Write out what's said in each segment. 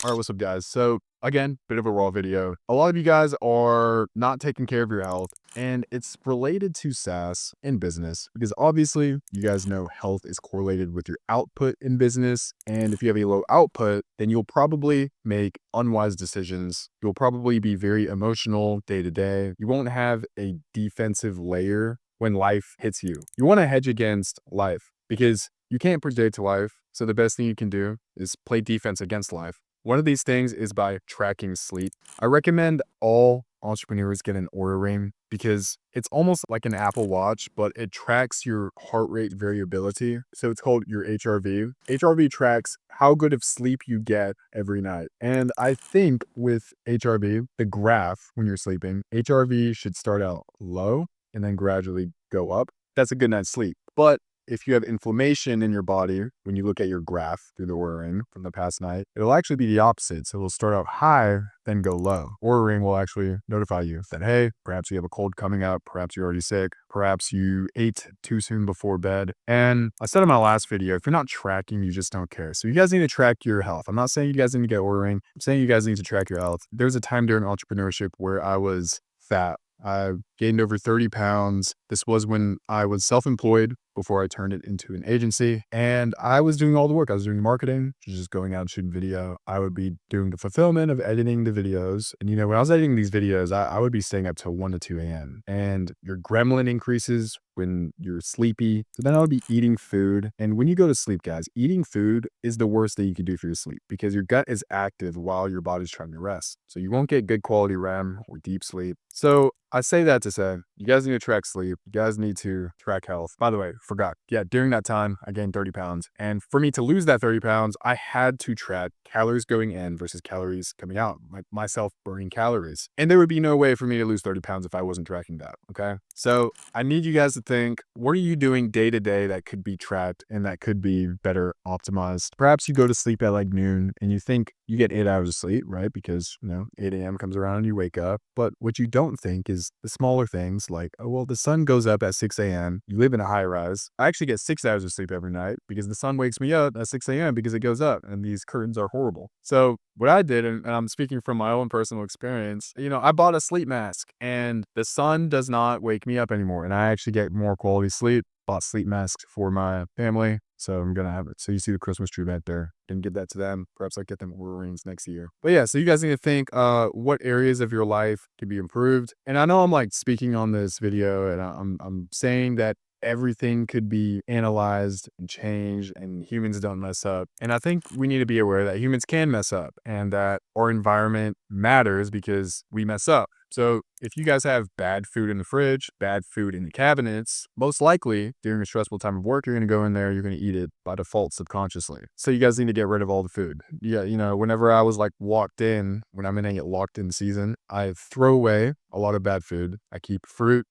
All right, what's up, guys? So, again, bit of a raw video. A lot of you guys are not taking care of your health, and it's related to SaaS in business because obviously, you guys know health is correlated with your output in business. And if you have a low output, then you'll probably make unwise decisions. You'll probably be very emotional day to day. You won't have a defensive layer when life hits you. You want to hedge against life because you can't predict life. So, the best thing you can do is play defense against life. One of these things is by tracking sleep. I recommend all entrepreneurs get an Oura Ring because it's almost like an Apple Watch, but it tracks your heart rate variability. So it's called your HRV. HRV tracks how good of sleep you get every night. And I think with HRV, the graph when you're sleeping, HRV should start out low and then gradually go up. That's a good night's sleep. But if you have inflammation in your body, when you look at your graph through the Oura Ring from the past night, it'll actually be the opposite. So it'll start out high, then go low. Oura Ring will actually notify you that, hey, perhaps you have a cold coming up, perhaps you're already sick, perhaps you ate too soon before bed. And I said in my last video, if you're not tracking, you just don't care. So you guys need to track your health. I'm not saying you guys need to get Oura Ring. I'm saying you guys need to track your health. There's a time during entrepreneurship where I was fat. I gained over 30 pounds. This was when I was self-employed before I turned it into an agency. And I was doing all the work. I was doing the marketing, just going out and shooting video. I would be doing the fulfillment of editing the videos. And, when I was editing these videos, I would be staying up till 1 to 2 a.m. And your gremlin increases when you're sleepy. So then I would be eating food. And when you go to sleep, guys, eating food is the worst thing you can do for your sleep because your gut is active while your body's trying to rest. So you won't get good quality REM or deep sleep. So I say that to say, you guys need to track sleep. You guys need to track health. By the way, forgot. Yeah, during that time, I gained 30 pounds. And for me to lose that 30 pounds, I had to track calories going in versus calories coming out, like myself burning calories. And there would be no way for me to lose 30 pounds if I wasn't tracking that. Okay. So I need you guys to think, what are you doing day to day that could be tracked and that could be better optimized? Perhaps you go to sleep at like noon and you think you get 8 hours of sleep, right? Because, 8 a.m. comes around and you wake up. But what you don't think is the smaller things like, oh, well, the sun goes up at 6 a.m. You live in a high rise. I actually get 6 hours of sleep every night because the sun wakes me up at 6 a.m. because it goes up and these curtains are horrible. So what I did, and I'm speaking from my own personal experience, I bought a sleep mask and the sun does not wake me up anymore. And I actually get more quality sleep. Bought sleep masks for my family. So I'm going to have it. So you see the Christmas tree back there. Didn't give that to them. Perhaps I'll get them Oura Rings next year. But yeah, so you guys need to think what areas of your life can be improved. And I know I'm like speaking on this video and I'm saying that everything could be analyzed and changed and humans don't mess up. And I think we need to be aware that humans can mess up and that our environment matters because we mess up. So if you guys have bad food in the fridge, bad food in the cabinets, most likely during a stressful time of work, you're going to go in there, you're going to eat it by default subconsciously. So you guys need to get rid of all the food. Yeah, whenever I was like when I'm in a locked in season, I throw away a lot of bad food. I keep fruit,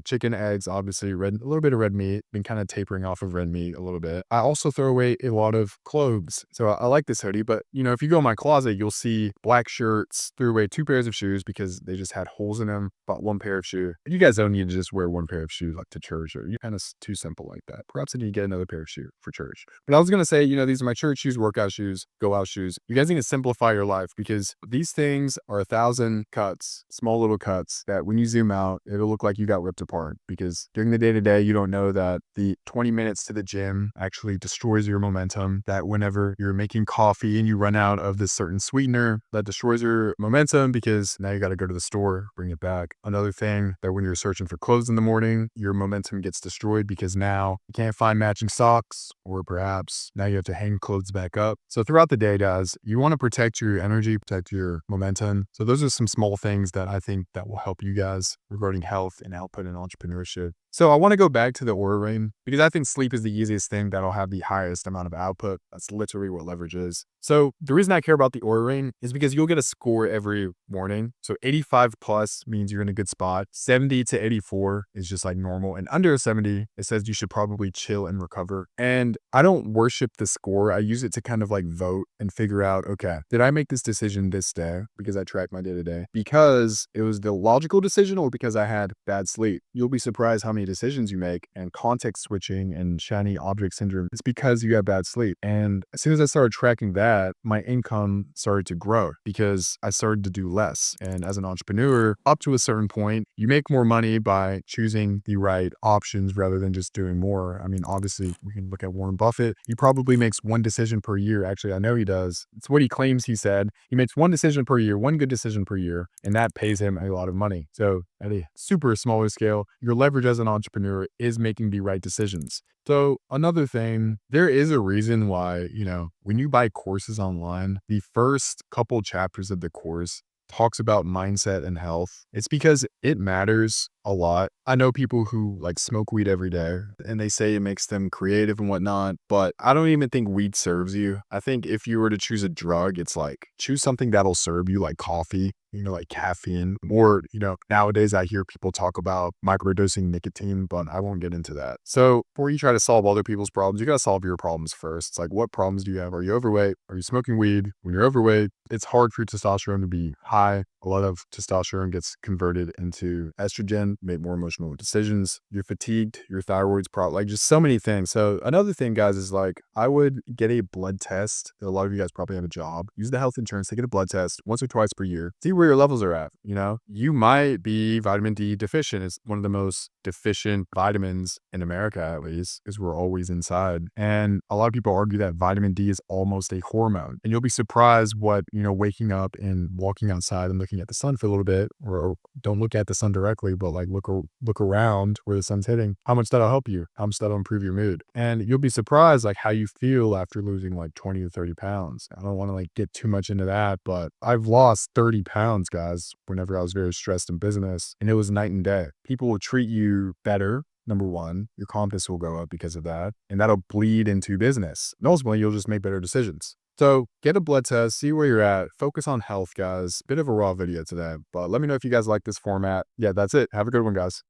chicken, eggs, obviously a little bit of red meat, been kind of tapering off of red meat a little bit. I also throw away a lot of clothes. So I like this hoodie, but if you go in my closet, you'll see black shirts, threw away 2 pairs of shoes because they just had holes in them, bought 1 pair of shoes. You guys don't need to just wear 1 pair of shoes like to church or you're kind of too simple like that. Perhaps I need to get another pair of shoes for church. But I was going to say, these are my church shoes, workout shoes, go out shoes. You guys need to simplify your life because these things are 1,000 cuts, small little cuts that when you zoom out, it'll look like you got ripped apart because during the day to day, you don't know that the 20 minutes to the gym actually destroys your momentum, that whenever you're making coffee and you run out of this certain sweetener, that destroys your momentum because now you got to go to the store, bring it back. Another thing that when you're searching for clothes in the morning, your momentum gets destroyed because now you can't find matching socks or perhaps now you have to hang clothes back up. So throughout the day, guys, you want to protect your energy, protect your momentum. So those are some small things that I think that will help you guys regarding health and output and entrepreneurship. So I want to go back to the Oura Ring because I think sleep is the easiest thing that'll have the highest amount of output. That's literally what leverage is. So the reason I care about the Oura Ring is because you'll get a score every morning. So 85 plus means you're in a good spot. 70 to 84 is just like normal. And under 70, it says you should probably chill and recover. And I don't worship the score. I use it to kind of like vote and figure out, okay, did I make this decision this day because I track my day to day because it was the logical decision or because I had bad sleep? You'll be surprised how many many decisions you make, and context switching and shiny object syndrome, it's because you have bad sleep. And as soon as I started tracking that, my income started to grow because I started to do less. And as an entrepreneur, up to a certain point, you make more money by choosing the right options rather than just doing more. I mean, obviously, we can look at Warren Buffett. He probably makes one decision per year. Actually, I know he does. It's what he claims he said. He makes one decision per year, one good decision per year, and that pays him a lot of money. So at a super smaller scale, your leverage as an entrepreneur is making the right decisions. So another thing, there is a reason why, when you buy courses online, the first couple chapters of the course talks about mindset and health. It's because it matters a lot. I know people who like smoke weed every day and they say it makes them creative and whatnot, but I don't even think weed serves you. I think if you were to choose a drug, it's like choose something that'll serve you, like coffee, like caffeine. Or, nowadays I hear people talk about microdosing nicotine, but I won't get into that. So before you try to solve other people's problems, you got to solve your problems first. It's like, what problems do you have? Are you overweight? Are you smoking weed? When you're overweight, it's hard for your testosterone to be high. A lot of testosterone gets converted into estrogen, make more emotional decisions. You're fatigued, your thyroid's like just so many things. So another thing, guys, is like, I would get a blood test. A lot of you guys probably have a job. Use the health insurance to get a blood test once or twice per year. See where your levels are at. You might be vitamin D deficient. It's one of the most deficient vitamins in America, at least, because we're always inside. And a lot of people argue that vitamin D is almost a hormone. And you'll be surprised what, waking up and walking outside and looking at the sun for a little bit, or don't look at the sun directly, but like look around where the sun's hitting, how much that'll help you, how much that'll improve your mood. And you'll be surprised like how you feel after losing like 20 to 30 pounds. I don't want to like get too much into that, but I've lost 30 pounds, guys, whenever I was very stressed in business, and it was night and day. People will treat you better. Number one, your confidence will go up because of that, and that'll bleed into business. And ultimately, you'll just make better decisions. So get a blood test, see where you're at, focus on health, guys. Bit of a raw video today, but let me know if you guys like this format. Yeah, that's it. Have a good one, guys.